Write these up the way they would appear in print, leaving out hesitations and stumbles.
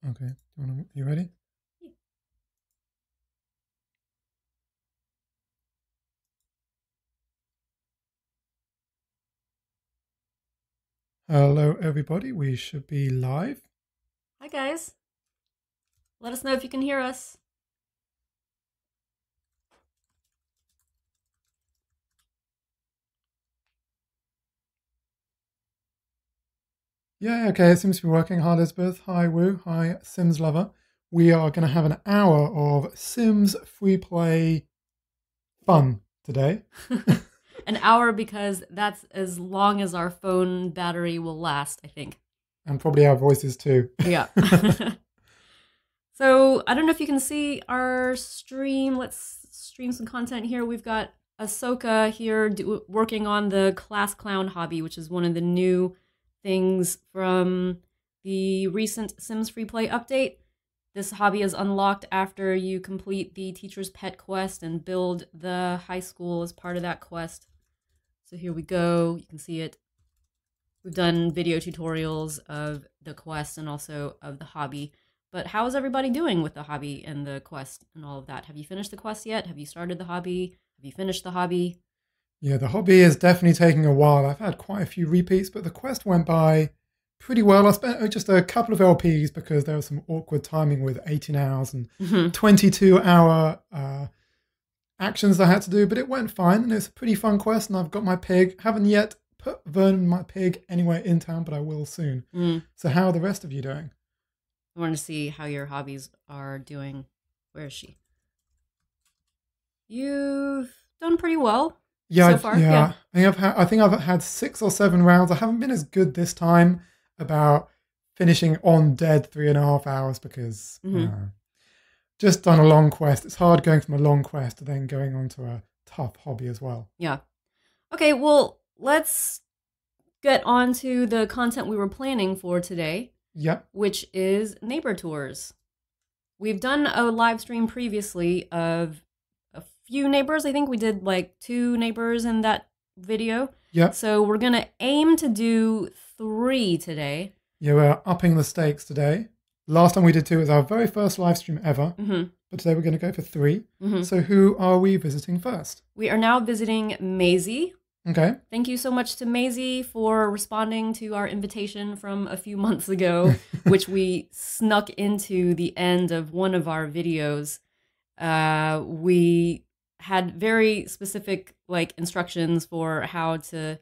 Okay. You ready? Hello, everybody. We should be live. Hi, guys. Let us know if you can hear us. Yeah, okay. It seems to be working. Hi, Elizabeth. Hi, Woo. Hi, Sims Lover. We are going to have an hour of Sims FreePlay fun today. An hour because that's as long as our phone battery will last, I think. And probably our voices too. Yeah. So I don't know if you can see our stream. Let's stream some content here. We've got Ahsoka here working on the class clown hobby, which is one of the new things from the recent Sims FreePlay update. This hobby is unlocked after you complete the teacher's pet quest and build the high school as part of that quest. So here we go. You can see it. We've done video tutorials of the quest and also of the hobby. But how is everybody doing with the hobby and the quest and all of that? Have you finished the quest yet? Have you started the hobby? Have you finished the hobby? Yeah, the hobby is definitely taking a while. I've had quite a few repeats, but the quest went by pretty well. I spent just a couple of LPs because there was some awkward timing with 18 hours and 22-hour actions I had to do, but it went fine and it's a pretty fun quest. And I've got my pig. Haven't yet put Vernon, my pig, anywhere in town, but I will soon. So how are the rest of you doing? I want to see how your hobbies are doing. Where is she? You've done pretty well. Yeah, so far. Yeah. I think I've had 6 or 7 rounds. I haven't been as good this time about finishing on dead 3.5 hours because just done a long quest. It's hard going from a long quest to then going on to a tough hobby as well. Yeah. Okay, well, let's get on to the content we were planning for today. Yep. Which is neighbor tours. We've done a live stream previously of a few neighbors. I think we did like 2 neighbors in that video. Yep. So we're going to aim to do 3 today. Yeah, we're upping the stakes today. Last time we did 2 was our very first live stream ever. But today we're going to go for 3. So who are we visiting first? We are now visiting Maisy. Okay. Thank you so much to Maisy for responding to our invitation from a few months ago, which we snuck into the end of one of our videos. We had very specific instructions for how to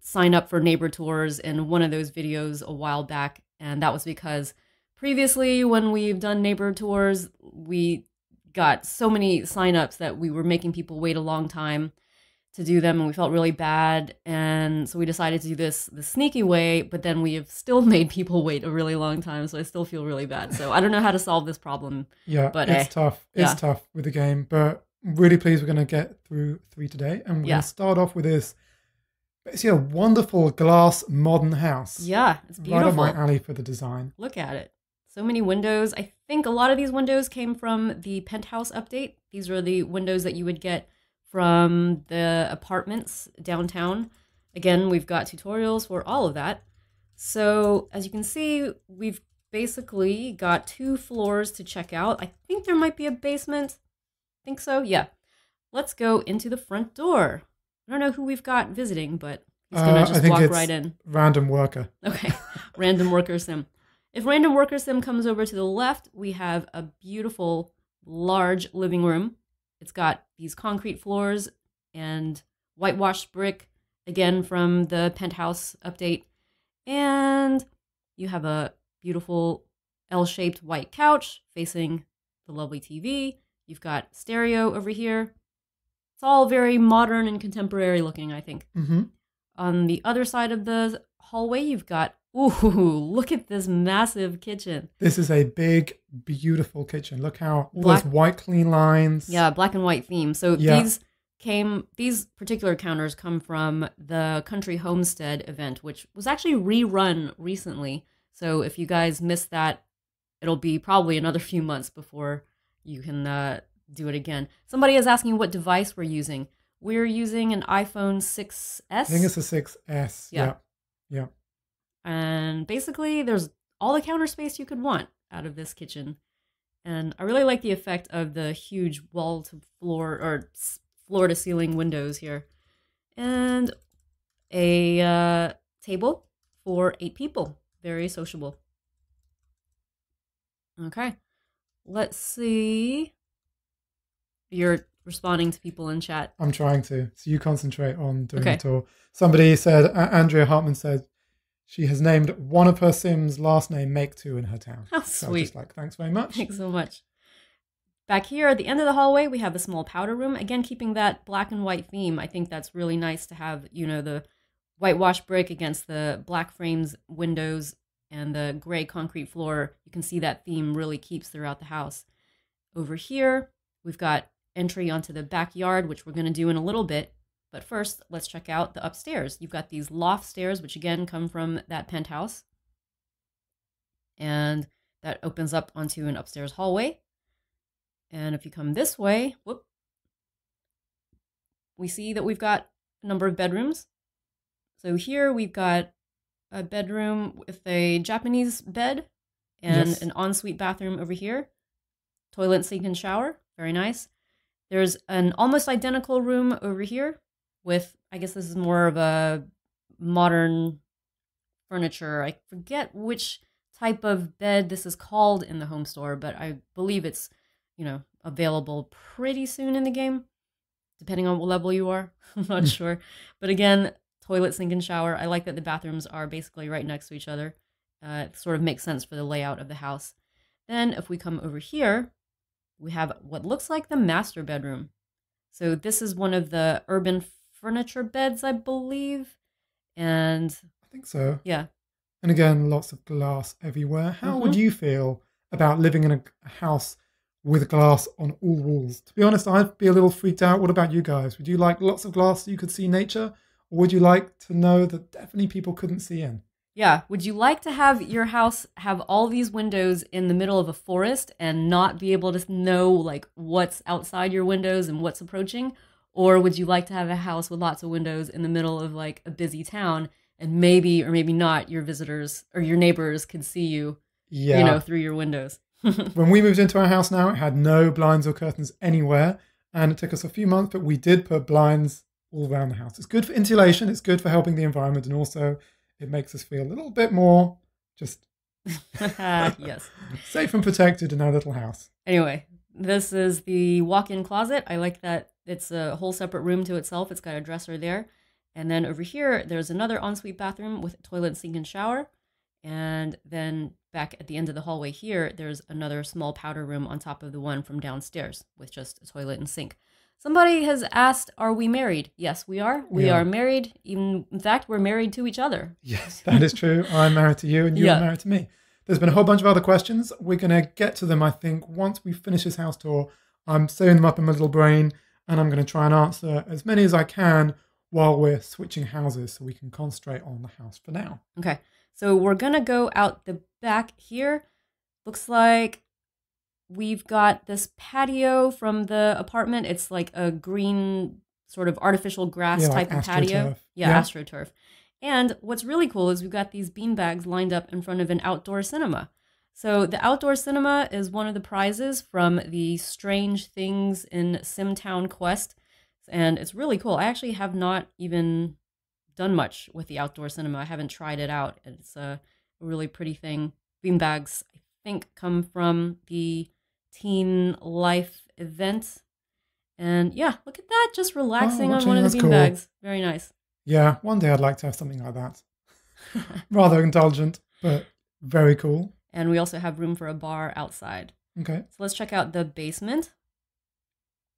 sign up for neighbor tours in one of those videos a while back, and that was because previously when we've done neighbor tours, we got so many signups that we were making people wait a long time to do them, and we felt really bad, and so we decided to do this the sneaky way, but then we have still made people wait a really long time, so I still feel really bad. So I don't know how to solve this problem. Yeah, but it's tough. It's tough with the game, but I'm really pleased we're going to get through 3 today, and we're going to start off with this basically a wonderful glass modern house. Yeah, it's beautiful. Right up my alley for the design. Look at it. So many windows. I think a lot of these windows came from the penthouse update. These are the windows that you would get from the apartments downtown. Again, we've got tutorials for all of that. So as you can see, we've basically got 2 floors to check out. I think there might be a basement. Think so? Yeah. Let's go into the front door. I don't know who we've got visiting, but he's gonna just walk right in. Random worker. Okay. Random worker sim. If random worker sim comes over to the left, we have a beautiful large living room. It's got these concrete floors and whitewashed brick, again from the penthouse update. And you have a beautiful L-shaped white couch facing the lovely TV. You've got stereo over here. It's all very modern and contemporary looking, I think. On the other side of the hallway, you've got, ooh, look at this massive kitchen. This is a big, beautiful kitchen. Look how all those white, clean lines. Yeah, black and white theme. So these particular counters come from the Country Homestead event, which was actually rerun recently. So if you guys missed that, it'll be probably another few months before you can do it again. Somebody is asking what device we're using. We're using an iPhone 6S. I think it's a 6S. Yeah. And basically there's all the counter space you could want out of this kitchen. And I really like the effect of the huge wall to floor or floor to ceiling windows here. And a table for 8 people. Very sociable. Okay. Let's see. You're responding to people in chat. I'm trying to. So you concentrate on doing the tour. Somebody said, Andrea Hartman said, she has named one of her Sims' last name Make2 in her town. How so sweet. Just like, thanks very much. Thanks so much. Back here at the end of the hallway, we have a small powder room. Again, keeping that black and white theme. I think that's really nice to have, you know, the whitewash brick against the black frames windows and the gray concrete floor. You can see that theme really keeps throughout the house. Over here, we've got entry onto the backyard, which we're going to do in a little bit. But first, let's check out the upstairs. You've got these loft stairs, which again come from that penthouse. And that opens up onto an upstairs hallway. And if you come this way, whoop, we see that we've got a number of bedrooms. So here we've got a bedroom with a Japanese bed and an ensuite bathroom over here. Toilet, sink, and shower. Very nice. There's an almost identical room over here with, I guess this is more of a modern furniture. I forget which type of bed this is called in the home store, but I believe it's, you know, available pretty soon in the game, depending on what level you are. I'm not sure. But again, toilet, sink, and shower. I like that the bathrooms are basically right next to each other. It sort of makes sense for the layout of the house. Then if we come over here, we have what looks like the master bedroom. So this is one of the urban furniture beds, I believe. And I think so. Yeah. And again, lots of glass everywhere. How would you feel about living in a house with glass on all walls? To be honest, I'd be a little freaked out. What about you guys? Would you like lots of glass so you could see nature? Or would you like to know that definitely people couldn't see in? Yeah. Would you like to have your house have all these windows in the middle of a forest and not be able to know like what's outside your windows and what's approaching? Or would you like to have a house with lots of windows in the middle of like a busy town and maybe or maybe not your visitors or your neighbors could see you, you know, through your windows? When we moved into our house now, it had no blinds or curtains anywhere. And it took us a few months, but we did put blinds all around the house. It's good for insulation. It's good for helping the environment. And also it makes us feel a little bit more just yes, safe and protected in our little house. Anyway, this is the walk-in closet. I like that it's a whole separate room to itself. It's got a dresser there. And then over here, there's another ensuite bathroom with a toilet, sink, and shower. And then back at the end of the hallway here, there's another small powder room on top of the one from downstairs with just a toilet and sink. Somebody has asked, are we married? Yes, we are. We are married. In fact, we're married to each other. Yes, that is true. I'm married to you and you are married to me. There's been a whole bunch of other questions. We're going to get to them, I think, once we finish this house tour. I'm saving them up in my little brain and I'm going to try and answer as many as I can while we're switching houses so we can concentrate on the house for now. Okay, so we're going to go out the back here. Looks like we've got this patio from the apartment. It's like a green sort of artificial grass type of patio. Yeah, AstroTurf. And what's really cool is we've got these beanbags lined up in front of an outdoor cinema. So the outdoor cinema is one of the prizes from the Strange Things in SimTown quest. And it's really cool. I actually have not even done much with the outdoor cinema. I haven't tried it out. It's a really pretty thing. Beanbags, I think, come from the Teen Life event. And yeah, look at that. Just relaxing on one of the beanbags. Cool. Very nice. Yeah, one day I'd like to have something like that. Rather indulgent, but very cool. And we also have room for a bar outside. Okay. So let's check out the basement.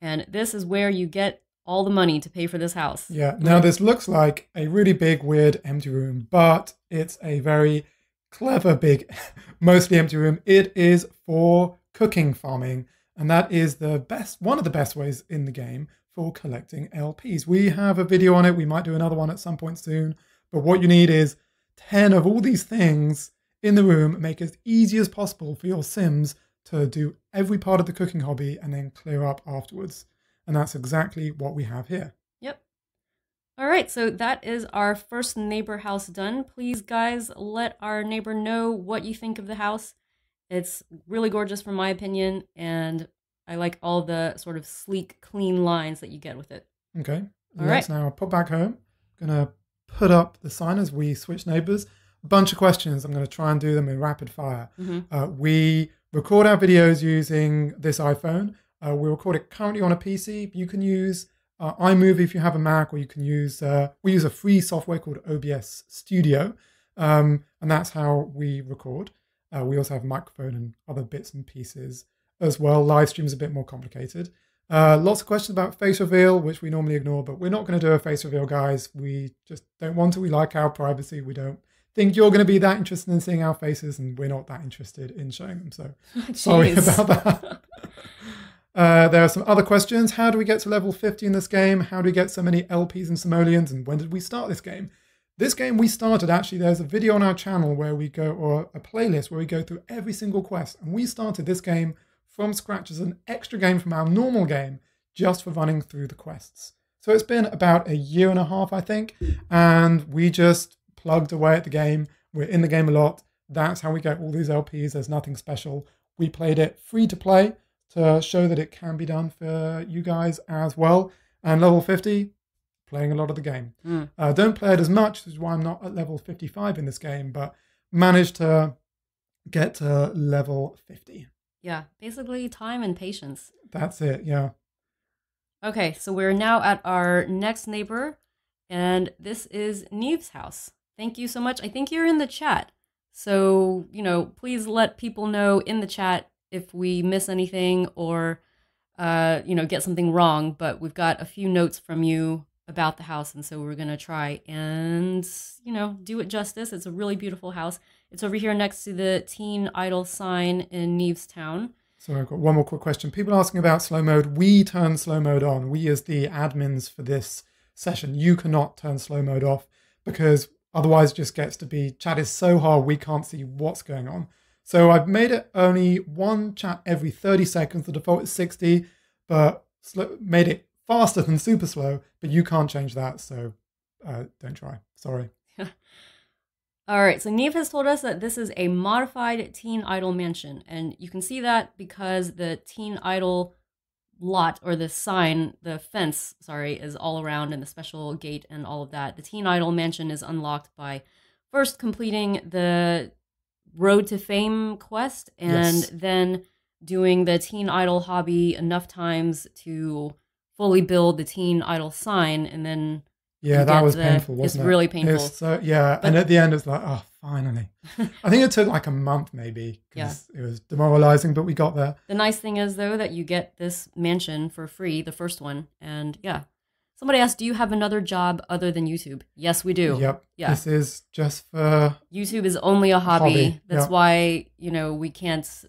And this is where you get all the money to pay for this house. Yeah. Now this looks like a really big, weird, empty room, but it's a very clever, big, mostly empty room. It is for cooking farming. And that is one of the best ways in the game for collecting LPs. We have a video on it. We might do another one at some point soon. But what you need is 10 of all these things in the room. Make it as easy as possible for your Sims to do every part of the cooking hobby and then clear up afterwards. And that's exactly what we have here. Yep. All right, so that is our first neighbor house done. Please, guys, let our neighbor know what you think of the house. It's really gorgeous from my opinion, and I like all the sort of sleek, clean lines that you get with it. Okay, All let's right. now pop back home. I'm going to put up the sign as we switch neighbors. A bunch of questions. I'm going to try and do them in rapid fire. We record our videos using this iPhone. We record it currently on a PC. You can use iMovie if you have a Mac, or you can use, we use a free software called OBS Studio, and that's how we record. We also have a microphone and other bits and pieces as well. Live stream is a bit more complicated. Lots of questions about face reveal, which we normally ignore, but we're not going to do a face reveal, guys. We just don't want to. We like our privacy. We don't think you're going to be that interested in seeing our faces, and we're not that interested in showing them. So sorry about that. There are some other questions. How do we get to level 50 in this game? How do we get so many LPs and simoleons? And when did we start this game? This game we started, actually, there's a video on our channel where we go, or a playlist where we go through every single quest. And we started this game from scratch as an extra game from our normal game, just for running through the quests. So it's been about a year and a half, I think. And we just plugged away at the game. We're in the game a lot. That's how we get all these LPs. There's nothing special. We played it free to play to show that it can be done for you guys as well. And level 50, playing a lot of the game. Don't play it as much, which is why I'm not at level 55 in this game, but managed to get to level 50. Yeah, basically time and patience. That's it, yeah. Okay, so we're now at our next neighbor, and this is Niamh's house. Thank you so much. I think you're in the chat. So, please let people know in the chat if we miss anything or, get something wrong. But we've got a few notes from you about the house, and so we're going to try and, do it justice. It's a really beautiful house. It's over here next to the Teen Idol sign in Niamh's town. So I've got one more quick question. People asking about slow mode. We turn slow mode on. We as the admins for this session. You cannot turn slow mode off because otherwise it just gets to be, chat is so hard we can't see what's going on. So I've made it only one chat every 30 seconds. The default is 60, but made it faster than super slow, but you can't change that. So don't try. Sorry. All right, so Niamh has told us that this is a modified Teen Idol mansion, and you can see that because the Teen Idol lot, or the sign, the fence, sorry, is all around, and the special gate and all of that. The Teen Idol mansion is unlocked by first completing the Road to Fame quest, and then doing the Teen Idol hobby enough times to fully build the Teen Idol sign, and then... Yeah, that was painful, wasn't it? It's really painful. And at the end, it's like, oh, finally. I think it took like a month maybe because it was demoralizing, but we got there. The nice thing is, though, that you get this mansion for free, the first one. And yeah. Somebody asked, do you have another job other than YouTube? Yes, we do. Yep. Yeah. This is just for... YouTube is only a hobby. That's why, we can't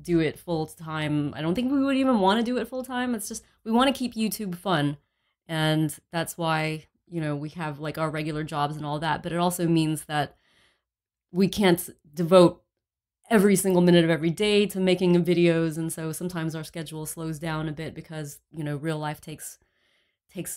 do it full time. I don't think we would even want to do it full time. It's just, we want to keep YouTube fun. And that's why... we have like our regular jobs and all that, but it also means that we can't devote every single minute of every day to making videos. And so sometimes our schedule slows down a bit because, real life takes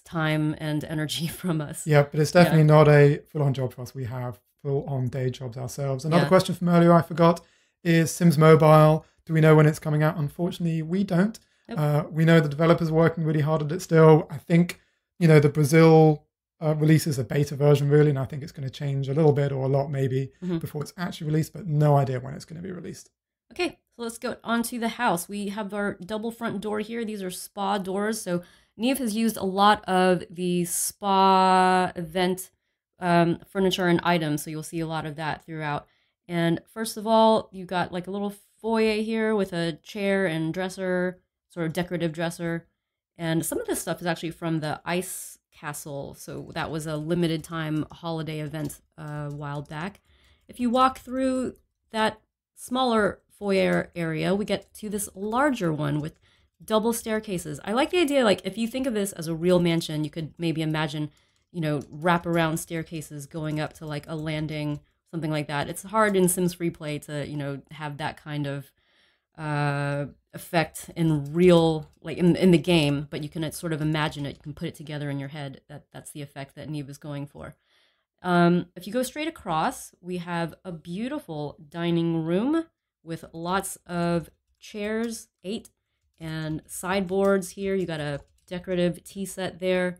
time and energy from us. Yeah, but it's definitely not a full-on job for us. We have full-on day jobs ourselves. Another question from earlier I forgot is Sims Mobile. Do we know when it's coming out? Unfortunately, we don't. Nope. We know the developers are working really hard at it still. I think, the Brazil... releases a beta version really, and I think it's going to change a little bit or a lot maybe before it's actually released, but no idea when it's going to be released. Okay, so let's go on to the house. We have our double front door here. These are spa doors. So Niamh has used a lot of the spa event furniture and items, so you'll see a lot of that throughout. And first of all, you've got like a little foyer here with a chair and dresser, sort of decorative dresser. And some of this stuff is actually from the Ice Castle, so that was a limited time holiday event a while back. If you walk through that smaller foyer area, we get to this larger one with double staircases. I like the idea, like if you think of this as a real mansion, you could maybe imagine, wrap around staircases going up to like a landing, something like that. It's hard in Sims FreePlay to, have that kind of effect in real, like in the game, but you can sort of imagine it. You can put it together in your head. That's the effect that Niamh is going for. If you go straight across, we have a beautiful dining room with lots of chairs, 8, and sideboards here. You got a decorative tea set there.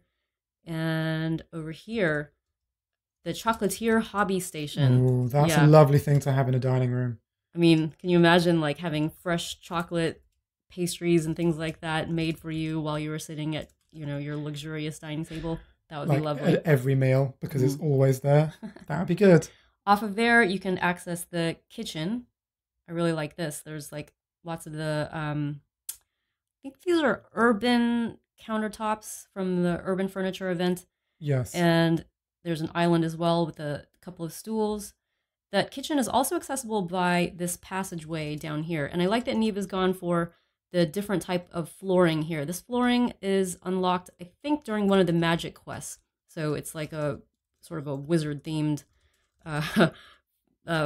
And over here, the chocolatier hobby station. Ooh, that's a lovely thing to have in a dining room. I mean, can you imagine like having fresh chocolate pastries and things like that made for you while you were sitting at, your luxurious dining table? That would be lovely. At every meal, because it's always there. That would be good. Off of there, you can access the kitchen. I really like this. There's like lots of the, I think these are urban countertops from the Urban Furniture event. Yes. And there's an island as well with a couple of stools. That kitchen is also accessible by this passageway down here. And I like that Niamh has gone for the different type of flooring here. This flooring is unlocked, I think, during one of the magic quests. So it's like a sort of a wizard themed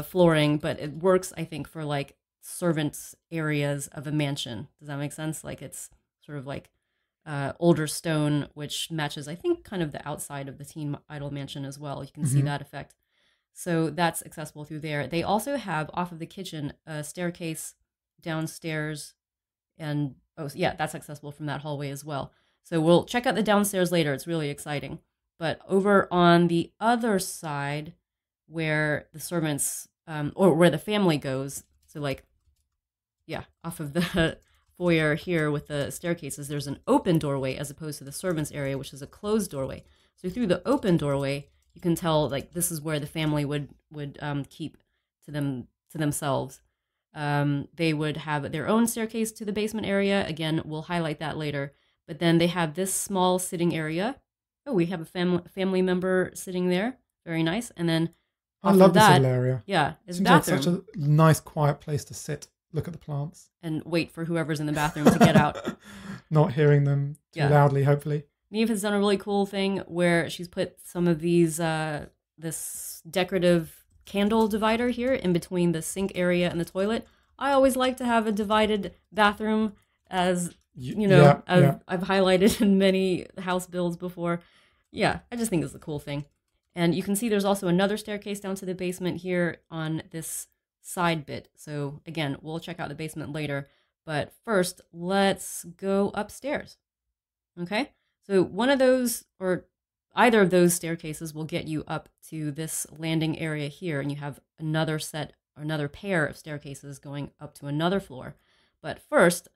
flooring, but it works, I think, for like servants areas of a mansion. Does that make sense? Like it's sort of like older stone, which matches, I think, kind of the outside of the Teen Idol mansion as well. You can see that effect. So that's accessible through there. They also have, off of the kitchen, a staircase downstairs. And, oh, yeah, that's accessible from that hallway as well. So we'll check out the downstairs later. It's really exciting. But over on the other side, where the servants, or where the family goes, so like, yeah, off of the foyer here with the staircases, there's an open doorway as opposed to the servants area, which is a closed doorway. So through the open doorway, you can tell like this is where the family would keep to themselves. They would have their own staircase to the basement area. Again, we'll highlight that later. But then they have this small sitting area. Oh, we have a family member sitting there. Very nice. And then I love this little area. Yeah, it's seems bathroom. like such a nice, quiet place to sit, look at the plants, and wait for whoever's in the bathroom to get out. Not hearing them too loudly, hopefully. Niamh has done a really cool thing where she's put some of these, this decorative candle divider here in between the sink area and the toilet. I always like to have a divided bathroom, as I've highlighted in many house builds before. Yeah, I just think it's a cool thing. And you can see there's also another staircase down to the basement here on this side bit. So again, we'll check out the basement later. But first, let's go upstairs. Okay? So one of those, or either of those staircases will get you up to this landing area here, and you have another pair of staircases going up to another floor. But first,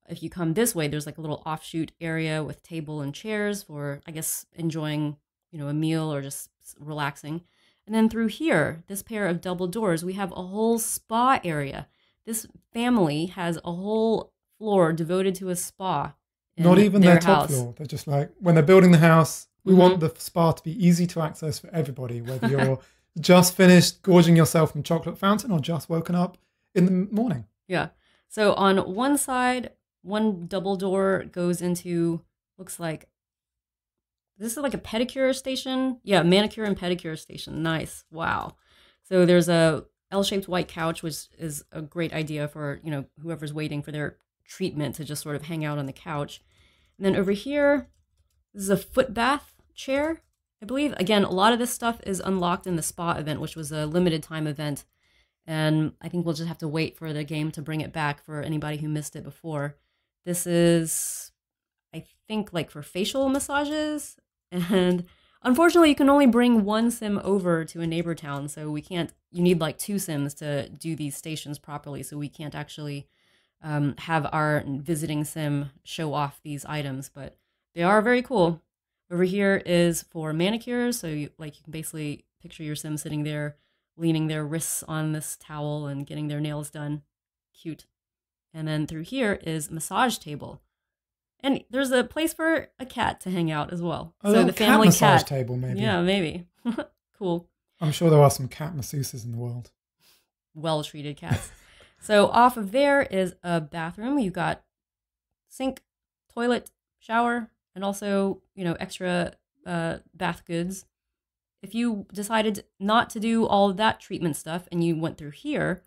if you come this way, there's like a little offshoot area with table and chairs for, I guess, enjoying, a meal or just relaxing. And then through here, this pair of double doors, we have a whole spa area. This family has a whole floor devoted to a spa. Not even their top floor. They're just like, when they're building the house, we want the spa to be easy to access for everybody, whether you're just finished gorging yourself from chocolate fountain or just woken up in the morning. Yeah. So on one side, one double door goes into, looks like, this is like a pedicure station. Yeah, manicure and pedicure station. Nice. Wow. So there's a L-shaped white couch, which is a great idea for, whoever's waiting for their treatment to just sort of hang out on the couch. And then over here, this is a foot bath chair, I believe. Again, a lot of this stuff is unlocked in the spa event, which was a limited time event. And I think we'll just have to wait for the game to bring it back for anybody who missed it before. This is, I think, like for facial massages. And unfortunately, you can only bring one sim over to a neighbor town. So we can't, you need like 2 sims to do these stations properly. So we can't actually have our visiting sim show off these items, but they are very cool. Over here is for manicures. So you can basically picture your sim sitting there, leaning their wrists on this towel and getting their nails done. Cute. And then through here is massage table. And there's a place for a cat to hang out as well. So the family massage table, maybe. Yeah, maybe. Cool. I'm sure there are some cat masseuses in the world. Well-treated cats. So off of there is a bathroom. You've got sink, toilet, shower, and also, extra bath goods. If you decided not to do all of that treatment stuff and you went through here,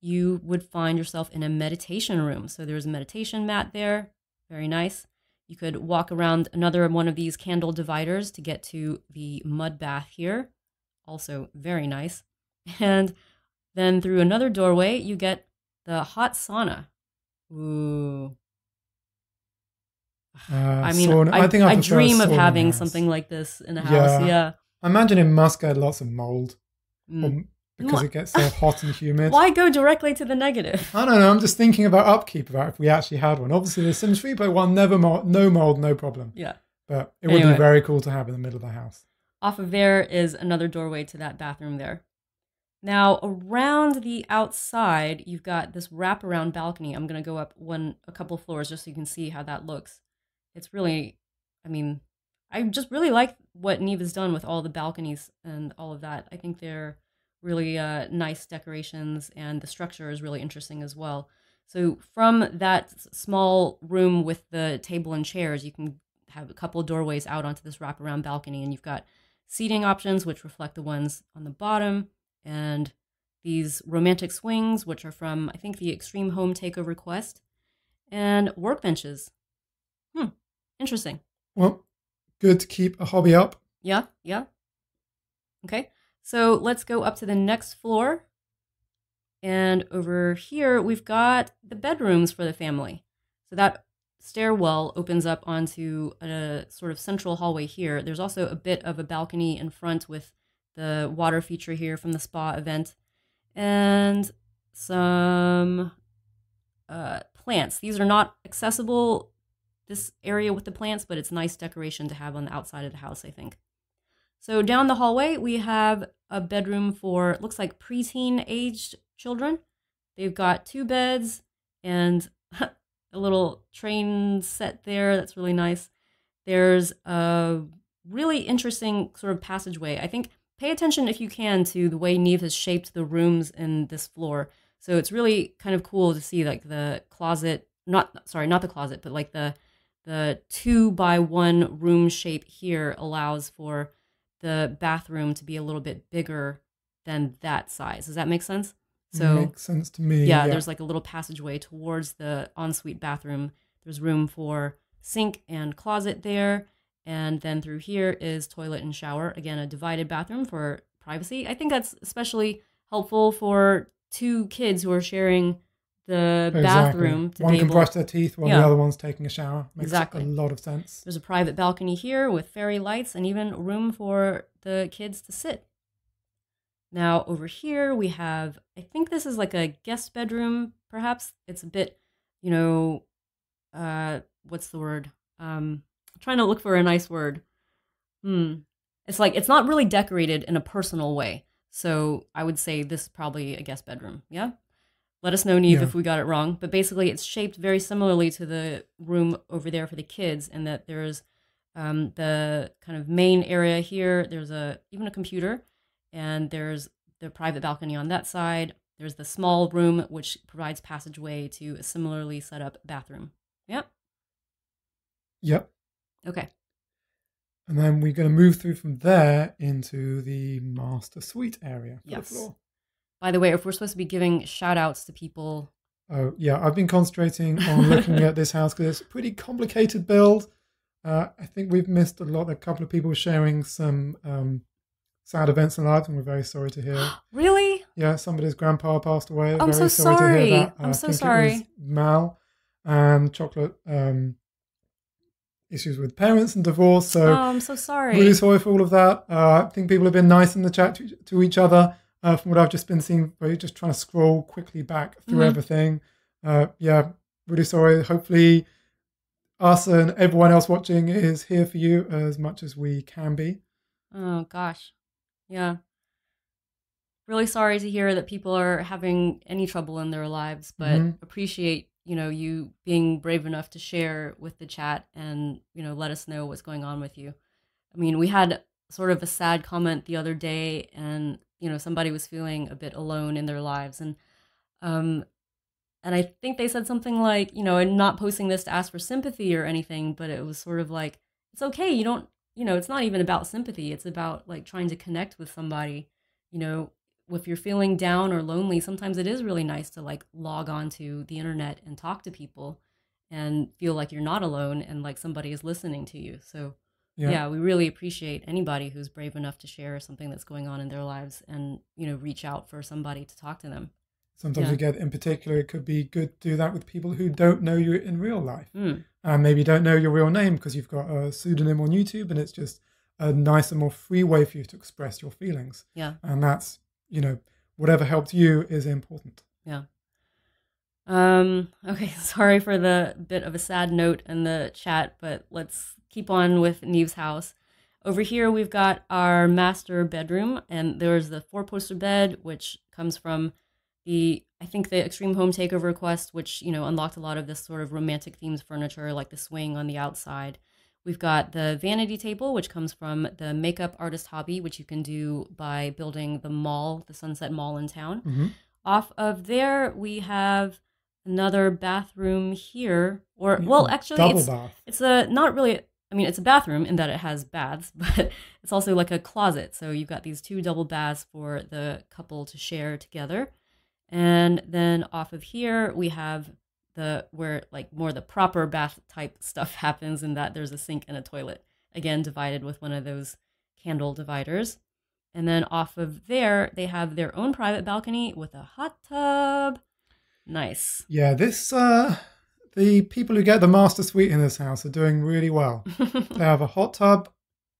you would find yourself in a meditation room. So there's a meditation mat there. Very nice. You could walk around another one of these candle dividers to get to the mud bath here. Also very nice. And then through another doorway, you get the hot sauna. Ooh. I mean, sauna. I dream of having something like this in a house. Yeah. I imagine it must get lots of mold because it gets so hot and humid. Why go directly to the negative? I don't know. I'm just thinking about upkeep, about if we actually had one. Obviously, the Sims FreePlay one, no mold, no problem. Yeah. But it would be very cool to have in the middle of the house. Off of there is another doorway to that bathroom there. Now, around the outside, you've got this wraparound balcony. I'm going to go up a couple floors just so you can see how that looks. It's really, I mean, I just really like what Niamh has done with all the balconies and all of that. I think they're really nice decorations, and the structure is really interesting as well. So from that small room with the table and chairs, you can have a couple of doorways out onto this wraparound balcony, and you've got seating options, which reflect the ones on the bottom, and these romantic swings, which are from, I think, the Extreme Home Takeover Quest, and workbenches. Interesting. Well, good to keep a hobby up. Yeah. Okay, so let's go up to the next floor. And over here, we've got the bedrooms for the family. So that stairwell opens up onto a sort of central hallway here. There's also a bit of a balcony in front with the water feature here from the spa event. And some plants. These are not accessible, this area with the plants, but it's nice decoration to have on the outside of the house, I think. So down the hallway, we have a bedroom for, looks like preteen aged children. They've got 2 beds and a little train set there. That's really nice. There's a really interesting sort of passageway. I think pay attention if you can to the way Niamh has shaped the rooms in this floor. So it's really kind of cool to see like the closet, not the closet, but like the 2x1 room shape here allows for the bathroom to be a little bit bigger than that size. Does that make sense? So makes sense to me. Yeah, there's like a little passageway towards the ensuite bathroom. There's room for sink and closet there. And then through here is toilet and shower. Again, a divided bathroom for privacy. I think that's especially helpful for 2 kids who are sharing the bathroom. One can brush their teeth while the other one's taking a shower. Makes a lot of sense. There's a private balcony here with fairy lights and even room for the kids to sit. Now over here we have, I think this is like a guest bedroom, perhaps. It's a bit, what's the word? I'm trying to look for a nice word. It's like, it's not really decorated in a personal way. So I would say this is probably a guest bedroom. Yeah. Let us know, Niamh, if we got it wrong. But basically, it's shaped very similarly to the room over there for the kids, in that there's the kind of main area here. There's even a computer, and there's the private balcony on that side. There's the small room, which provides passageway to a similarly set up bathroom. Yep. Okay. And then we're going to move through from there into the master suite area for the floor. By the way, if we're supposed to be giving shout outs to people. Oh, yeah. I've been concentrating on looking at this house because it's a pretty complicated build. I think we've missed a lot. A couple of people sharing some sad events in life, and we're very sorry to hear. Really? Yeah, somebody's grandpa passed away. I'm very so sorry. To hear that. I'm so sorry. It was Mal and Chocolate issues with parents and divorce. So I'm so sorry. Really sorry for all of that. I think people have been nice in the chat to each other. From what I've just been seeing, we're just trying to scroll quickly back through everything. Really sorry. Hopefully us and everyone else watching is here for you as much as we can be. Oh, gosh. Yeah. Really sorry to hear that people are having any trouble in their lives, but appreciate, you being brave enough to share with the chat and, let us know what's going on with you. I mean, we had sort of a sad comment the other day, and somebody was feeling a bit alone in their lives. And I think they said something like, and not posting this to ask for sympathy or anything, but it was sort of like, it's okay. You don't, it's not even about sympathy. It's about like trying to connect with somebody, if you're feeling down or lonely, sometimes it is really nice to like log on to the internet and talk to people and feel like you're not alone and like somebody is listening to you. So yeah, we really appreciate anybody who's brave enough to share something that's going on in their lives and, reach out for somebody to talk to them. Sometimes in particular, it could be good to do that with people who don't know you in real life. And maybe don't know your real name because you've got a pseudonym on YouTube, and it's just a nicer, more free way for you to express your feelings. Yeah. And that's, whatever helps you is important. Yeah. Okay, sorry for the bit of a sad note in the chat, but let's keep on with Niamh's house. Over here, we've got our master bedroom, and there's the 4-poster bed, which comes from the Extreme Home Takeover quest, which, unlocked a lot of this sort of romantic themed furniture, like the swing on the outside. We've got the vanity table, which comes from the makeup artist hobby, which you can do by building the Sunset Mall in town. Off of there, we have another bathroom here, it's a bathroom in that it has baths, but it's also like a closet. So you've got these 2 double baths for the couple to share together. And then off of here, we have where like more the proper bath type stuff happens, in that there's a sink and a toilet, again, divided with one of those candle dividers. And then off of there, they have their own private balcony with a hot tub. Nice. Yeah, the people who get the master suite in this house are doing really well. They have a hot tub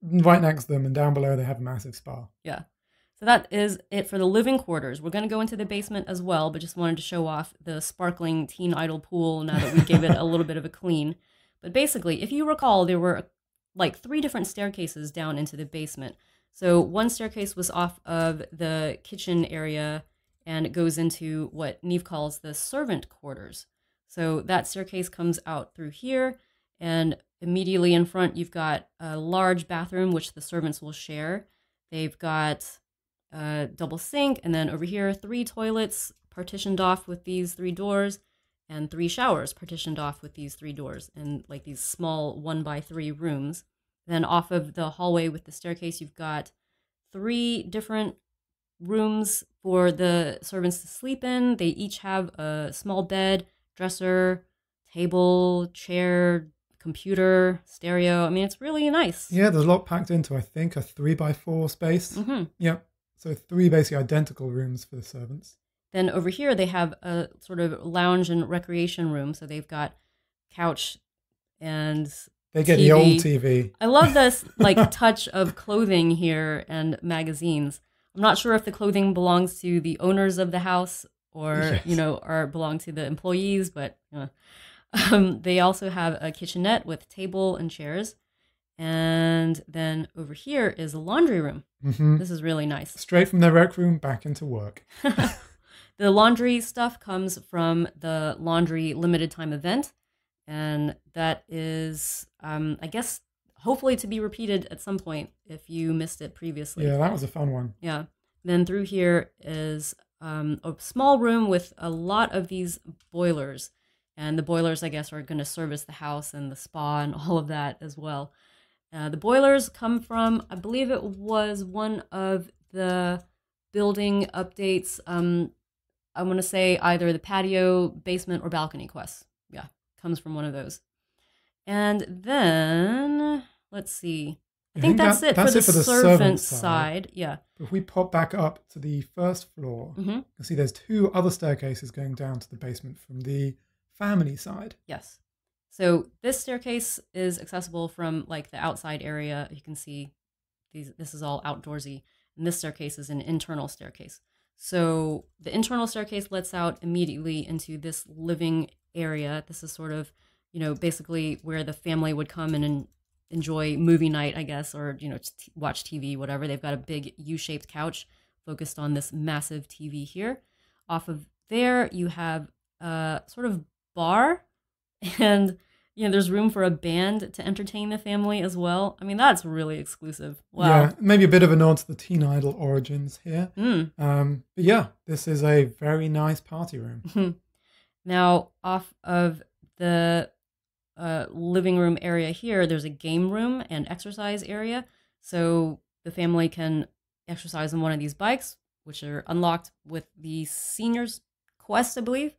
right next to them, and down below they have a massive spa. Yeah. So that is it for the living quarters. We're going to go into the basement as well, but just wanted to show off the sparkling Teen Idol pool now that we gave it a little bit of a clean. But basically, if you recall, there were like 3 different staircases down into the basement. So one staircase was off of the kitchen area, and it goes into what Niamh calls the servant quarters. So that staircase comes out through here, and immediately in front, you've got a large bathroom, which the servants will share. They've got a double sink, and then over here, 3 toilets partitioned off with these 3 doors, and 3 showers partitioned off with these 3 doors, and like these small 1x3 rooms. Then off of the hallway with the staircase, you've got 3 different rooms for the servants to sleep in. They each have a small bed, dresser, table, chair, computer, stereo. I mean, it's really nice. Yeah, there's a lot packed into, I think, a 3x4 space. Yeah. So 3 basically identical rooms for the servants. Then over here, they have a sort of lounge and recreation room. So they've got couch and they get TV. The old TV. I love this like touch of clothing here and magazines. I'm not sure if the clothing belongs to the owners of the house or, or belong to the employees, but they also have a kitchenette with table and chairs. And then over here is a laundry room. This is really nice. Straight from their rec room back into work. The laundry stuff comes from the laundry limited time event. And that is, I guess, hopefully to be repeated at some point if you missed it previously. Yeah, that was a fun one. Yeah. Then through here is a small room with a lot of these boilers. And the boilers, I guess, are going to service the house and the spa and all of that as well. The boilers come from, I believe it was one of the building updates. I want to say either the patio, basement, or balcony quests. Yeah, comes from one of those. And then, let's see. I think that's it for the servant side. Yeah. If we pop back up to the first floor, you can see there's 2 other staircases going down to the basement from the family side. Yes. So this staircase is accessible from like the outside area. You can see this is all outdoorsy. And this staircase is an internal staircase. So the internal staircase lets out immediately into this living area. This is sort of, basically where the family would come and enjoy movie night, I guess, or, watch TV, whatever. They've got a big U-shaped couch focused on this massive TV here. Off of there, you have a sort of bar, and there's room for a band to entertain the family as well. I mean, that's really exclusive. Wow. Yeah, maybe a bit of a nod to the Teen Idol origins here. But yeah, this is a very nice party room. Now, off of the living room area here, there's a game room and exercise area. So the family can exercise on one of these bikes, which are unlocked with the seniors quest, I believe.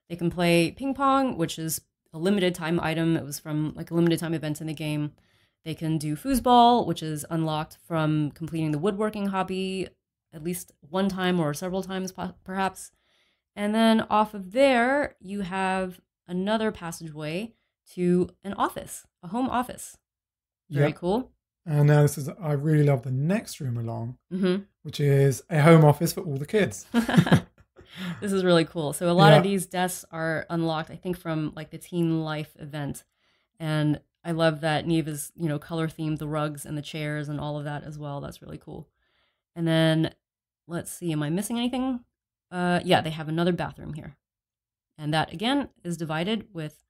They can play ping pong, which is a limited time item. It was from like a limited time event in the game. They can do foosball, which is unlocked from completing the woodworking hobby at least one time or several times perhaps. And then off of there, you have another passageway to an office, a home office. Very cool. And now I really love the next room along, which is a home office for all the kids. This is really cool. So a lot of these desks are unlocked, I think, from like the Teen Life event. And I love that Niamh is, color themed the rugs and the chairs and all of that as well. That's really cool. And then let's see, am I missing anything? Yeah, they have another bathroom here. And that again is divided with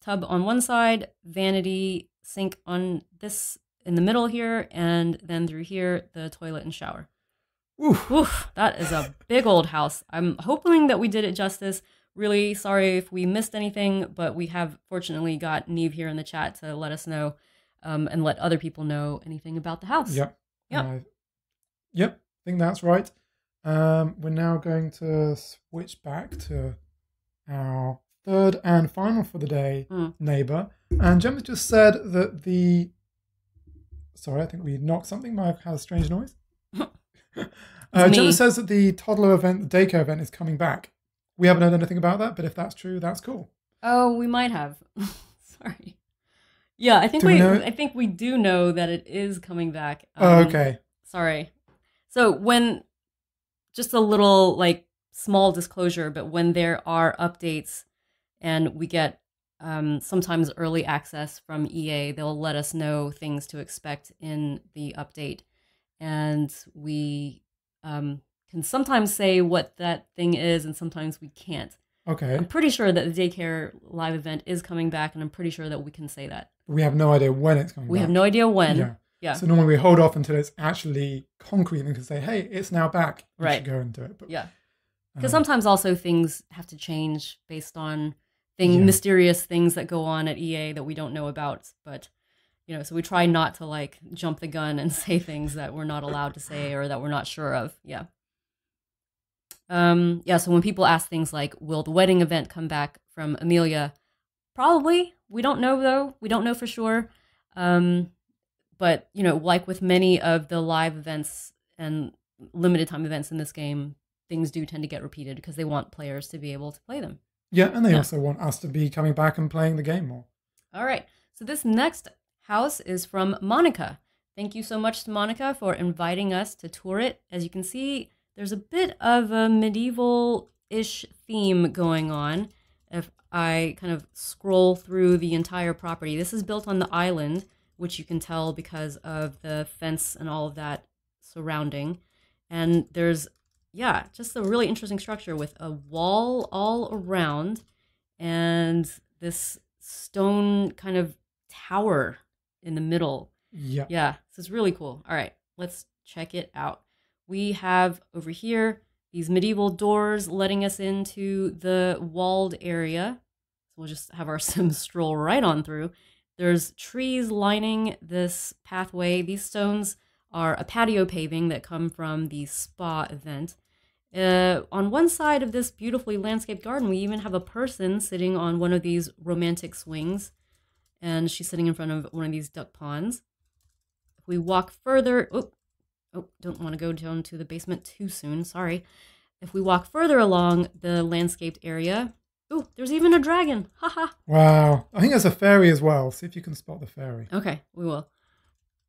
tub on one side, vanity, sink on this in the middle here, and then through here, the toilet and shower. Oof, that is a big old house. I'm hoping that we did it justice. Really sorry if we missed anything, but we have fortunately got Niamh here in the chat to let us know and let other people know anything about the house. Yep. I think that's right. We're now going to switch back to our third and final for the day neighbor. And Gemma just said that sorry, I think we knocked something. Might have had a strange noise. Gemma says that the toddler event, the daycare event, is coming back. We haven't heard anything about that, but if that's true, that's cool. Oh, we might have. Sorry. Yeah, I think we do know that it is coming back. Okay. Sorry. So just a little like small disclosure, but when there are updates and we get sometimes early access from EA, they'll let us know things to expect in the update. And we can sometimes say what that thing is, and sometimes we can't. Okay. I'm pretty sure that the daycare live event is coming back, and I'm pretty sure that we can say that. We have no idea when it's coming back. We have no idea when. Yeah. So normally we hold off until it's actually concrete and can say, hey, it's now back. You right. should go and do it. But, yeah. Because sometimes also things have to change based on mysterious things that go on at EA that we don't know about. But, so we try not to like jump the gun and say things that we're not allowed to say or that we're not sure of. Yeah. So when people ask things like, will the wedding event come back from Amelia? Probably. We don't know, though. We don't know for sure. But, like with many of the live events and limited time events in this game, things do tend to get repeated because they want players to be able to play them. Yeah, and they also want us to be coming back and playing the game more. All right. So this next house is from Monica. Thank you so much to Monica for inviting us to tour it. As you can see, there's a bit of a medieval-ish theme going on. If I kind of scroll through the entire property, this is built on the island, which you can tell because of the fence and all of that surrounding. And there's, just a really interesting structure with a wall all around and this stone kind of tower in the middle. Yeah. Yeah, this is really cool. All right, let's check it out. We have over here these medieval doors letting us into the walled area. So we'll just have our Sims stroll right on through. There's trees lining this pathway. These stones are a patio paving that come from the spa event. On one side of this beautifully landscaped garden, we even have a person sitting on one of these romantic swings, and she's sitting in front of one of these duck ponds. If we walk further, don't want to go down to the basement too soon, sorry. If we walk further along the landscaped area, there's even a dragon. Haha. Wow. I think there's a fairy as well. See if you can spot the fairy. Okay, we will.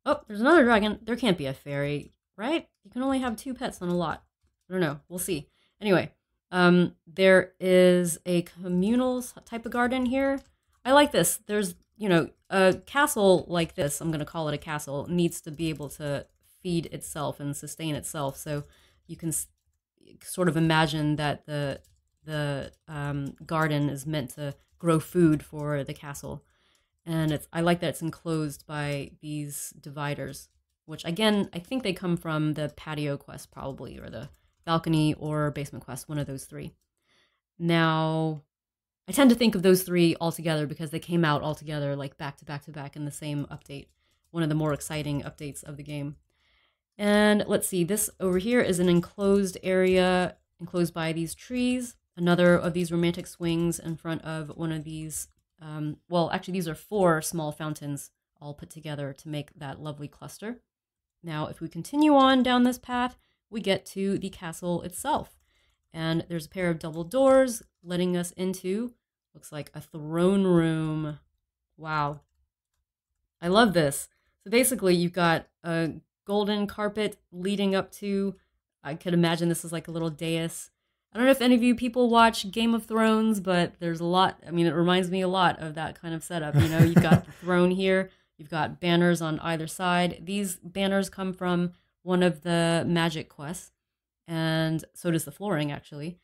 Oh, there's another dragon. There can't be a fairy, right? You can only have 2 pets on a lot. I don't know. We'll see. Anyway, there is a communal type of garden here. I like this. There's, a castle like this, I'm going to call it a castle, needs to be able to feed itself and sustain itself. So you can sort of imagine that the garden is meant to grow food for the castle. And I like that it's enclosed by these dividers, which again, I think they come from the patio quest probably, or the balcony or basement quest, one of those 3. Now, I tend to think of those 3 all together because they came out all together like back to back to back in the same update, one of the more exciting updates of the game. And let's see, this over here is an enclosed area, enclosed by these trees. Another of these romantic swings in front of one of these, well, actually these are 4 small fountains all put together to make that lovely cluster. Now, if we continue on down this path, we get to the castle itself. And there's a pair of double doors letting us into, looks like a throne room. Wow. I love this. So basically, you've got a golden carpet leading up to, I could imagine this is like a little dais. I don't know if any of you people watch Game of Thrones, but there's a lot, I mean, it reminds me a lot of that kind of setup. You know, you've got the throne here, you've got banners on either side. These banners come from one of the magic quests, and so does the flooring, actually.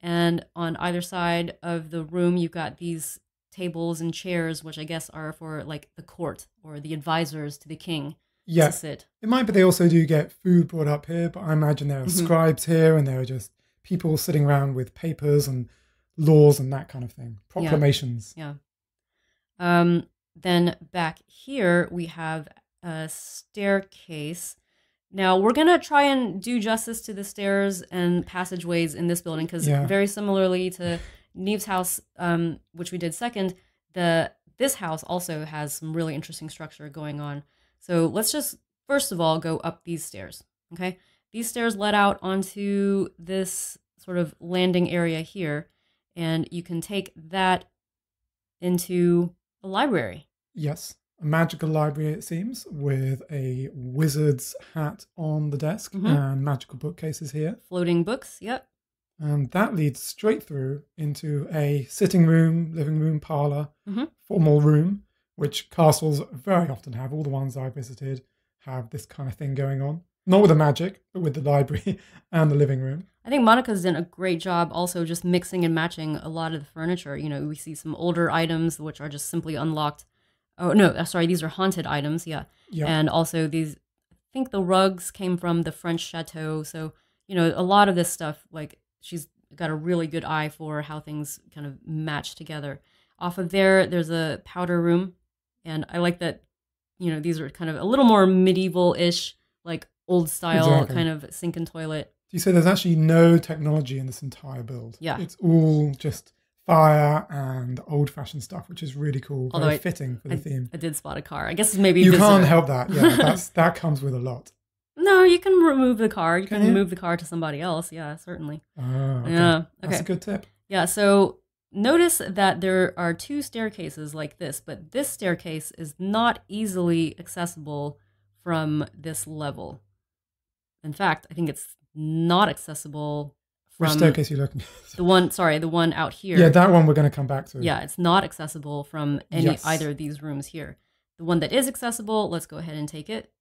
And on either side of the room, you've got these tables and chairs, which I guess are for like the court or the advisors to the king. Yeah, to sit. It might be they also do get food brought up here, but I imagine there are scribes here, and there are just people sitting around with papers and laws and that kind of thing. Proclamations. Yeah. Then back here, we have a staircase. Now, we're going to try and do justice to the stairs and passageways in this building, because very similarly to Niamh's house, which we did second, this house also has some really interesting structure going on. So let's just, first of all, go up these stairs, okay? These stairs led out onto this sort of landing area here, and you can take that into a library. Yes, a magical library, it seems, with a wizard's hat on the desk and magical bookcases here. Floating books, yep. And that leads straight through into a sitting room, living room, parlor, formal room, which castles very often have. All the ones I've visited have this kind of thing going on. Not with the magic, but with the library and the living room. I think Monica's done a great job also just mixing and matching a lot of the furniture. You know, we see some older items which are just simply unlocked. Oh, no, sorry, these are haunted items, yeah. And also these, I think the rugs came from the French chateau. So, you know, a lot of this stuff, like, she's got a really good eye for how things kind of match together. Off of there, there's a powder room. And I like that, you know, these are kind of a little more medieval-ish, like old style kind of sink and toilet. You say there's actually no technology in this entire build. Yeah. It's all just fire and old-fashioned stuff, which is really cool. Although very fitting for the theme. I did spot a car. I guess maybe you can't help that. Yeah, that comes with a lot. No, you can remove the car. You can move the car to somebody else. Yeah, certainly. Oh, okay. Yeah, okay. That's a good tip. Yeah, so notice that there are 2 staircases like this, but this staircase is not easily accessible from this level. In fact, I think it's not accessible from... Which staircase are you looking at? The one out here. Yeah, that one we're going to come back to. Yeah, it's not accessible from either of these rooms here. The one that is accessible, let's go ahead and take it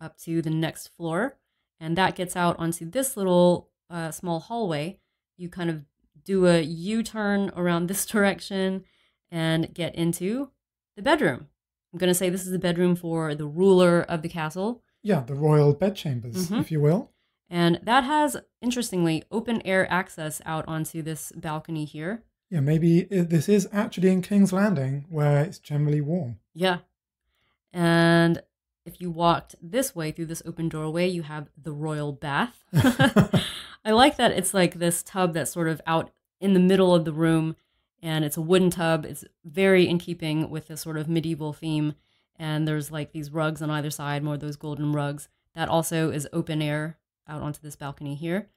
up to the next floor. And that gets out onto this little small hallway. You kind of do a U-turn around this direction and get into the bedroom. I'm going to say this is the bedroom for the ruler of the castle. Yeah, the royal bedchambers, if you will. And that has, interestingly, open air access out onto this balcony here. Yeah, maybe this is actually in King's Landing, where it's generally warm. Yeah. And if you walked this way through this open doorway, you have the royal bath. I like that it's like this tub that's sort of out in the middle of the room, and it's a wooden tub. It's very in keeping with this sort of medieval theme. And there's like these rugs on either side, more of those golden rugs. That also is open air out onto this balcony here.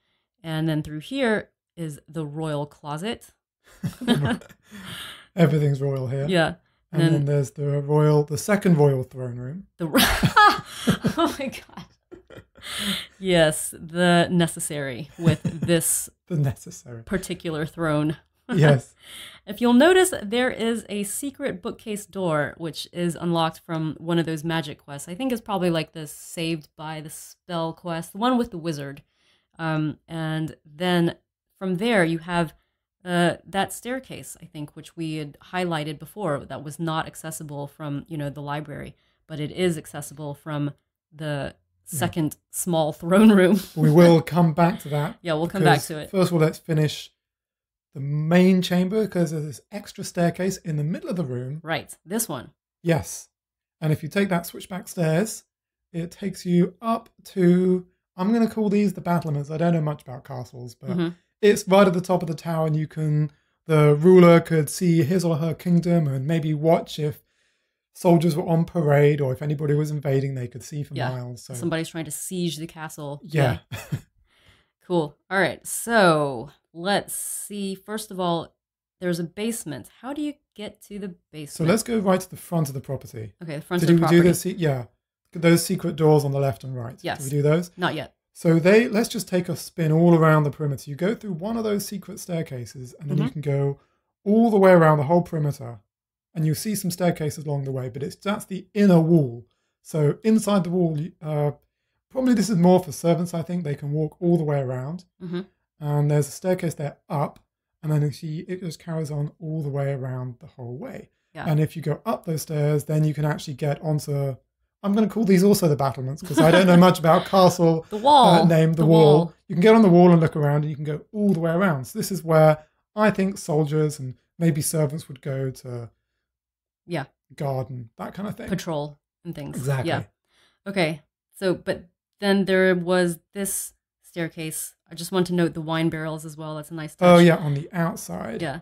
And then through here is the royal closet. Everything's royal here. Yeah. And then there's the second royal throne room. Oh my God. Yes, the necessary with this particular throne. Yes. If you'll notice, there is a secret bookcase door, which is unlocked from one of those magic quests. I think it's probably like the Saved by the Spell quest, the one with the wizard. And then from there, you have that staircase, I think, which we had highlighted before, that was not accessible from, the library, but it is accessible from the second small throne room. We will come back to that. Yeah, we'll come back to it. First of all, let's finish the main chamber, because there's this extra staircase in the middle of the room. Right, this one. Yes. And if you take that switchback stairs it takes you up to, I'm going to call these the battlements. I don't know much about castles, but it's right at the top of the tower, and the ruler could see his or her kingdom and maybe watch if soldiers were on parade or if anybody was invading, they could see for miles. So somebody's trying to siege the castle. Yeah. Cool. All right. So let's see. First of all, there's a basement. How do you get to the basement? So let's go right to the front of the property. Okay, the front of the property. Those secret doors on the left and right. Yes. Did we do those? Not yet. So let's just take a spin all around the perimeter. You go through one of those secret staircases, and then you can go all the way around the whole perimeter, and you'll see some staircases along the way, but that's the inner wall. So inside the wall, probably this is more for servants, I think. They can walk all the way around. And there's a staircase there up, and then it just carries on all the way around the whole way. Yeah. And if you go up those stairs, then you can actually get onto, I'm going to call these also the battlements because I don't know much about castle. The wall. The wall. You can get on the wall and look around, and you can go all the way around. So this is where I think soldiers and maybe servants would go to guard and that kind of thing. Patrol and things. Exactly. Yeah. Okay. So, but then there was this staircase. I just want to note the wine barrels as well. That's a nice touch. Oh, yeah, on the outside. Yeah.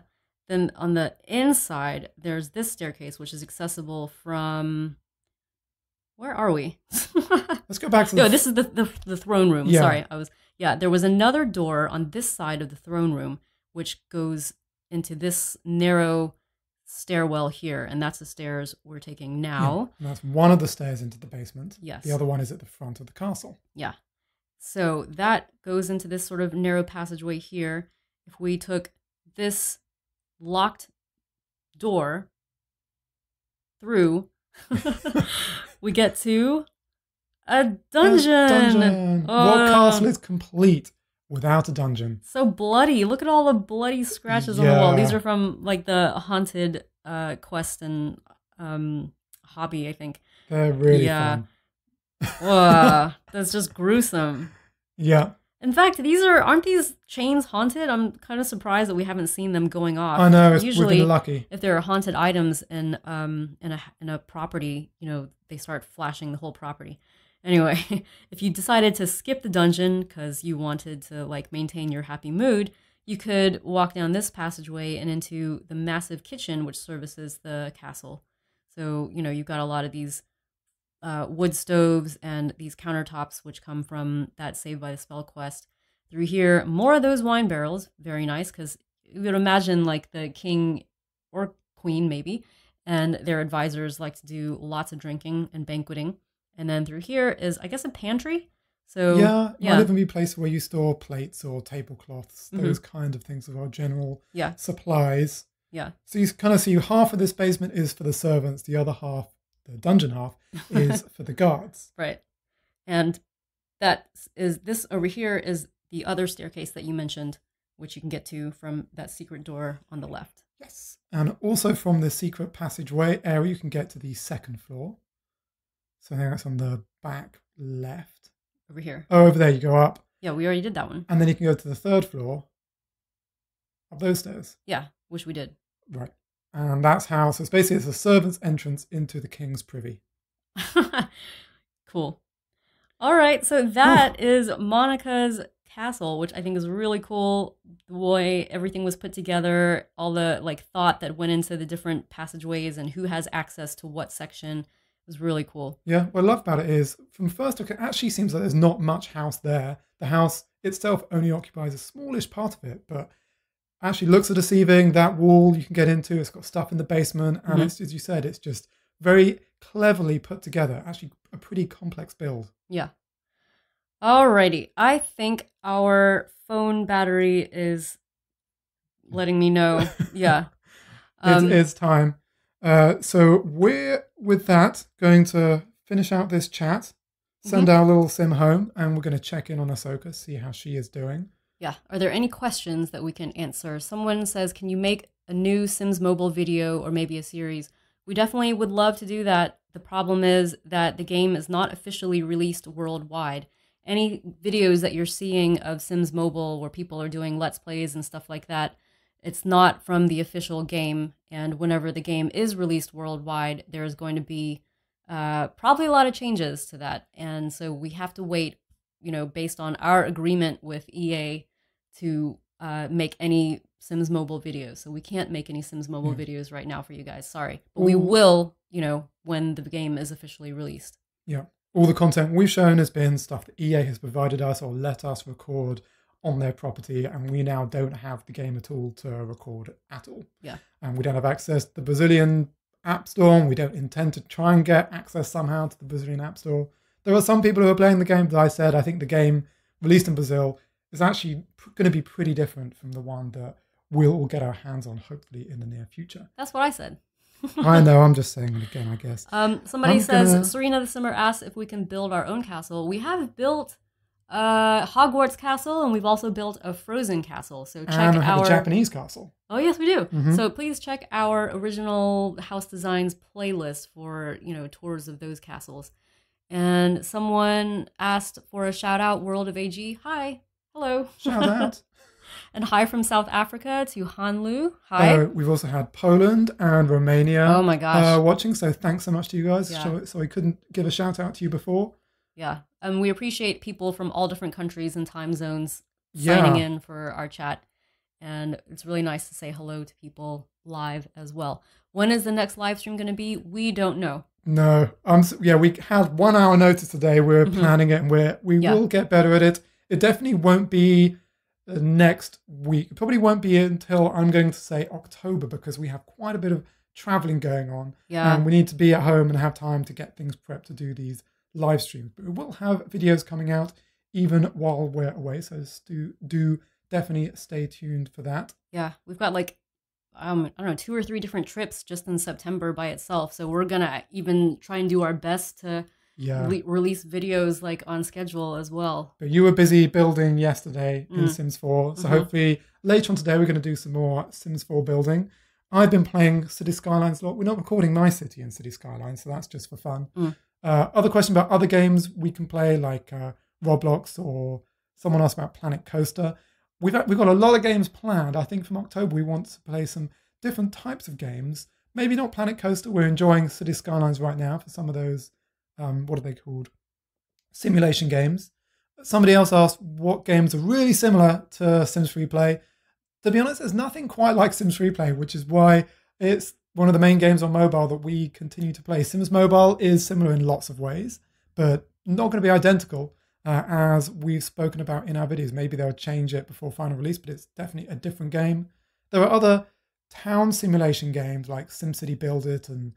Then on the inside, there's this staircase, which is accessible from... Where are we? Let's go back to this is the throne room. Yeah. Sorry, there was another door on this side of the throne room, which goes into this narrow stairwell here, and that's the stairs we're taking now. Yeah, that's one of the stairs into the basement. Yes. The other one is at the front of the castle. Yeah. So that goes into this sort of narrow passageway here. If we took this locked door through, we get to a dungeon. What castle is complete without a dungeon? So bloody. Look at all the bloody scratches on the wall. These are from like the haunted quest and hobby, I think. They're really fun. That's just gruesome. Yeah. In fact, aren't these chains haunted? I'm kind of surprised that we haven't seen them going off. I know. Usually, we've been lucky. If there are haunted items in a property, they start flashing the whole property. Anyway, if you decided to skip the dungeon because you wanted to like maintain your happy mood, you could walk down this passageway and into the massive kitchen which services the castle. So you've got a lot of these wood stoves and these countertops which come from that Saved by the Spell quest. Through here, more of those wine barrels. Very nice, because you would imagine like the king or queen maybe and their advisors like to do lots of drinking and banqueting. And then through here is, I guess, a pantry. So might even be a place where you store plates or tablecloths, those kind of things of our general supplies. Yeah. So you kind of see half of this basement is for the servants, the other half, the dungeon half, is for the guards. Right. And this over here is the other staircase that you mentioned, which you can get to from that secret door on the left. Yes. And also from the secret passageway area, you can get to the second floor. So I think that's on the back left. Over here. Oh, over there you go up. Yeah, we already did that one. And then you can go to the third floor up those stairs. Yeah, which we did. Right. And that's how, so it's basically a servant's entrance into the king's privy. Cool. All right, so that is Monica's castle, which I think is really cool. The way everything was put together, all the like thought that went into the different passageways and who has access to what section was really cool. Yeah, what I love about it is, from first look, it actually seems like there's not much house there. The house itself only occupies a smallish part of it, but actually looks deceiving. That wall you can get into, it's got stuff in the basement, and it's, as you said, it's just very cleverly put together. Actually, a pretty complex build. Yeah. Alrighty, I think our phone battery is letting me know. Yeah. It's time. So we're, with that, going to finish out this chat, send our little sim home, and we're going to check in on Ahsoka, see how she is doing. Yeah. Are there any questions that we can answer? Someone says, can you make a new Sims Mobile video or maybe a series? We definitely would love to do that. The problem is that the game is not officially released worldwide. Any videos that you're seeing of Sims Mobile where people are doing Let's Plays and stuff like that, it's not from the official game. And whenever the game is released worldwide, there is going to be probably a lot of changes to that. And so we have to wait, based on our agreement with EA to make any Sims Mobile videos. So we can't make any Sims Mobile videos right now for you guys. Sorry. But we will, when the game is officially released. Yeah. All the content we've shown has been stuff that EA has provided us or let us record on their property, and we now don't have the game at all to record at all. Yeah. And we don't have access to the Brazilian App Store, and we don't intend to try and get access somehow to the Brazilian App Store. There are some people who are playing the game, but I said I think the game released in Brazil is actually going to be pretty different from the one that we'll all get our hands on, hopefully, in the near future. That's what I said. I know, I'm just saying it again, I guess. Somebody says, Serena the Simmer asks if we can build our own castle. We have built Hogwarts castle, and we've also built a Frozen castle. So check our Japanese castle. Oh yes, we do. Mm-hmm. So please check our original House Designs playlist for tours of those castles. And someone asked for a shout out, World of AG. Hi, hello. Shout out. And hi from South Africa to Hanlu. Hi. We've also had Poland and Romania. Oh my gosh. Watching. So thanks so much to you guys. Yeah. So I couldn't give a shout out to you before. Yeah. We appreciate people from all different countries and time zones signing in for our chat. And it's really nice to say hello to people live as well. When is the next live stream going to be? We don't know. No. We had 1 hour notice today. We're planning it, and we will get better at it. It definitely won't be next week. It probably won't be until, I'm going to say, October, because we have quite a bit of traveling going on. Yeah. And we need to be at home and have time to get things prepped to do these live streams. But we will have videos coming out even while we're away. So do definitely stay tuned for that. Yeah. We've got I don't know, 2 or 3 different trips just in September by itself. So we're going to even try and do our best to release videos on schedule as well. But you were busy building yesterday in Sims 4. So hopefully later on today, we're going to do some more Sims 4 building. I've been playing City Skylines a lot. We're not recording My City and City Skylines, so that's just for fun. Other question about other games we can play, like Roblox, or someone asked about Planet Coaster. We've got a lot of games planned. I think from October we want to play some different types of games. Maybe not Planet Coaster. We're enjoying City Skylines right now for some of those, what are they called? Simulation games. Somebody else asked what games are really similar to Sims FreePlay. To be honest, there's nothing quite like Sims FreePlay, which is why it's one of the main games on mobile that we continue to play. Sims Mobile is similar in lots of ways, but not going to be identical. As we've spoken about in our videos. Maybe they'll change it before final release, but it's definitely a different game. There are other town simulation games like SimCity Build It and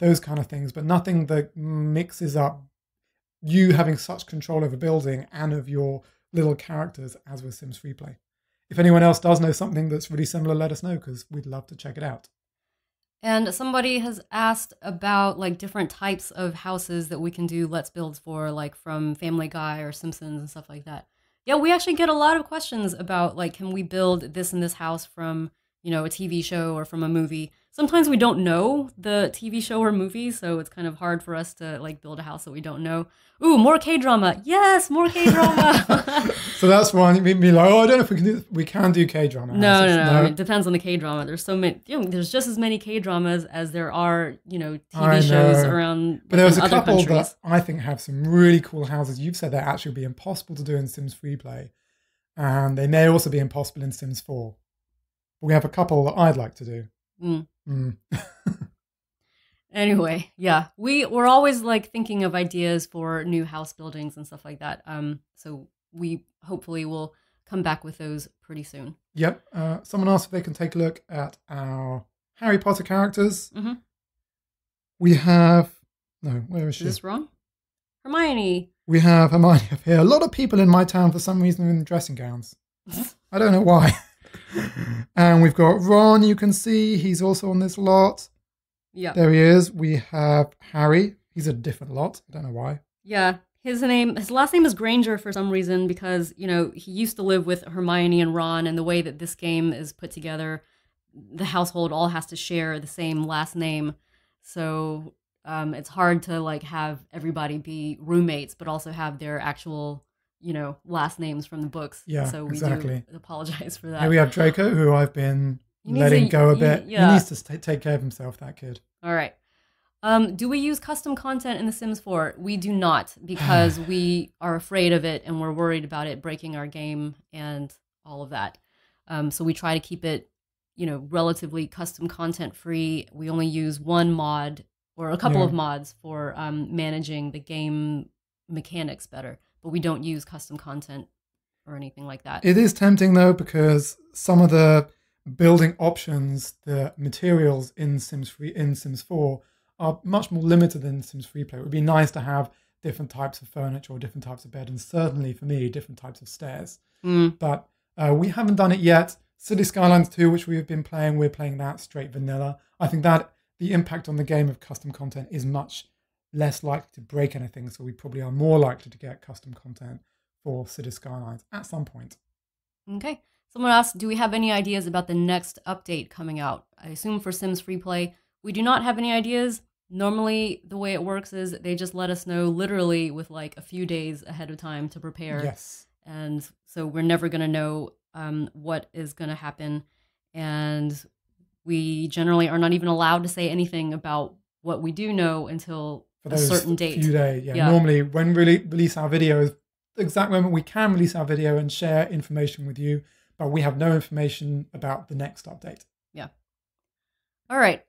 those kind of things, but nothing that mixes up you having such control over building and of your little characters as with Sims FreePlay. If anyone else does know something that's really similar, let us know, because we'd love to check it out. And somebody has asked about different types of houses that we can do Let's Builds for, from Family Guy or Simpsons and stuff like that. Yeah, we actually get a lot of questions about can we build this and this house from, a TV show or from a movie. Sometimes we don't know the TV show or movie, so it's kind of hard for us to build a house that we don't know. Ooh, more K-drama. Yes, more K-drama. So that's why me like, I don't know if we can do this. We can do K-drama. No. I mean, it depends on the K-drama. There's so many, there's just as many K-dramas as there are, TV shows around But there's a other couple countries. that I think have some really cool houses. You've said that actually would be impossible to do in Sims FreePlay. And they may also be impossible in Sims 4. But we have a couple that I'd like to do. Anyway, yeah, we're always thinking of ideas for new house buildings and stuff like that. So we hopefully will come back with those pretty soon. Yep. Someone asked if they can take a look at our Harry Potter characters. We have where is she? Is this wrong? Hermione. We have Hermione up here. A lot of people in my town for some reason are in dressing gowns. I don't know why. And we've got Ron, you can see. He's also on this lot. Yeah. There he is. We have Harry. He's a different lot. I don't know why. Yeah. His last name is Granger for some reason because, he used to live with Hermione and Ron, and the way that this game is put together, the household all has to share the same last name. So it's hard to have everybody be roommates, but also have their actual last names from the books. Yeah, so we exactly. do apologize for that. Here we have Draco, who I've been letting go a bit. He needs to take care of himself, that kid. All right. Do we use custom content in The Sims 4? We do not, because we are afraid of it and we're worried about it breaking our game and all of that. So we try to keep it, relatively custom content free. We only use one mod or a couple of mods for managing the game mechanics better, but we don't use custom content or anything like that. It is tempting though, because some of the building options, the materials in Sims 4 are much more limited than Sims FreePlay. It would be nice to have different types of furniture or different types of bed, and certainly for me, different types of stairs. But we haven't done it yet. City Skylines 2, which we have been playing, we're playing that straight vanilla. I think that the impact on the game of custom content is much less likely to break anything, so we probably are more likely to get custom content for City Skylines at some point. Okay. Someone asked, do we have any ideas about the next update coming out? I assume for Sims FreePlay, we do not have any ideas. Normally, the way it works is they just let us know literally with like a few days ahead of time to prepare. Yes. And so we're never going to know what is going to happen. And we generally are not even allowed to say anything about what we do know until a certain date. Few days, yeah. Normally, when we release our videos, the exact moment we can release our video and share information with you, but we have no information about the next update. Yeah. All right.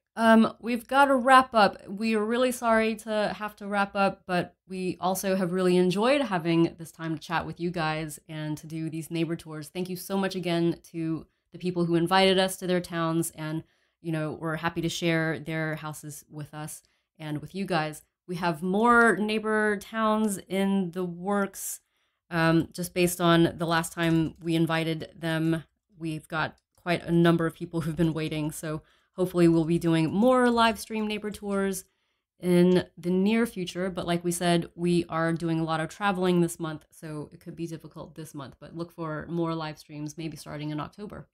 We've got to wrap up. We are really sorry to have to wrap up, but we also have really enjoyed having this time to chat with you guys and to do these neighbor tours. Thank you so much again to the people who invited us to their towns, and we're happy to share their houses with us and with you guys. We have more neighbor towns in the works. Just based on the last time we invited them, we've got quite a number of people who've been waiting. So hopefully we'll be doing more live stream neighbor tours in the near future. But like we said, we are doing a lot of traveling this month, so it could be difficult this month. But look for more live streams, maybe starting in October.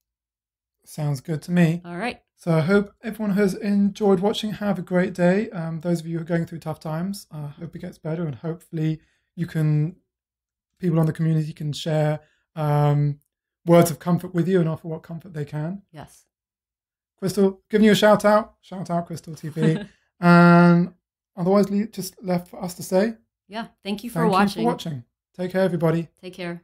Sounds good to me. All right. So I hope everyone has enjoyed watching. Have a great day. Those of you who are going through tough times, I hope it gets better, and hopefully people on the community can share words of comfort with you and offer what comfort they can. Yes. Crystal, giving you a shout out, Crystal TV. And otherwise, just left for us to say, yeah, thank you for watching. Take care, everybody. Take care.